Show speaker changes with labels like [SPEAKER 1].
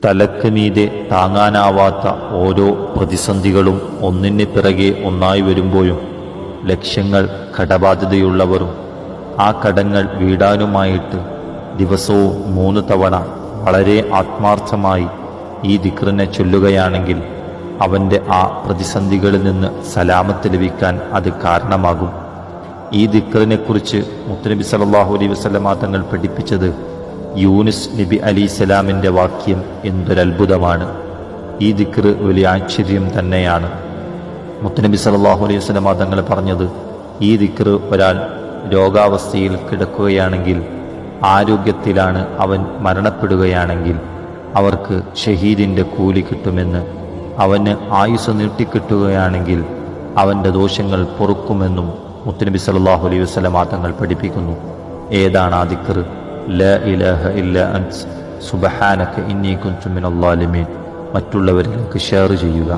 [SPEAKER 1] തലക്ക് മീതെ താങ്ങാനാവാത്ത ഓരോ പ്രതിസന്ധികളും ഒന്നിന് പിറകെ ഒന്നായി വരുമ്പോഴും ലക്ഷ്യങ്ങൾ കടബാധ്യതയുള്ളവരും ആ കടങ്ങൾ വീടാനുമായിട്ട് ദിവസവും 3 തവണ വളരെ ആത്മാർത്ഥമായി ഈ ദിക്റിനെ ചൊല്ലുകയാണെങ്കിൽ അവൻ്റെ ആ പ്രതിസന്ധികളിൽ നിന്ന് സലാമത്ത് ലഭിക്കാൻ അത് കാരണമാകും. ഈ ദിക്റിനെക്കുറിച്ച് മുത്തുനബി സല്ലല്ലാഹു അലൈഹി വസല്ലമ തങ്ങൾ പഠിപ്പിച്ചത് യൂനുസ് നബി അലൈഹിസ്സലാമിൻ്റെ വാക്യം എന്തൊരത്ഭുതമാണ്. ഈ ദിക്ർ വലിയ ആശ്ചര്യം തന്നെയാണ്. മുത്തുനബി സല്ലല്ലാഹു അലൈഹി വസല്ലമ തങ്ങൾ പറഞ്ഞത്, ഈ ദിക്ർ ഒരാൾ രോഗാവസ്ഥയിൽ കിടക്കുകയാണെങ്കിൽ, ആരോഗ്യത്തിലാണ് അവൻ മരണപ്പെടുകയാണെങ്കിൽ അവർക്ക് ഷഹീദിൻ്റെ കൂലി കിട്ടുമെന്ന്, അവന് ആയുസ് നീട്ടിക്കിട്ടുകയാണെങ്കിൽ അവൻ്റെ ദോഷങ്ങൾ പൊറുക്കുമെന്നും മുത്തുനബി സല്ലല്ലാഹു അലൈഹി വസല്ലമ തങ്ങൾ പഠിപ്പിക്കുന്നു. ഏതാണ് ആ ദിക്ർ? ലാ ഇലാഹ ഇല്ല അൻത സുബ്ഹാനക ഇന്നി കുൻതു മിനൽ ളാലിമീൻ. മറ്റുള്ളവരിലേക്ക് ഷെയർ ചെയ്യുക.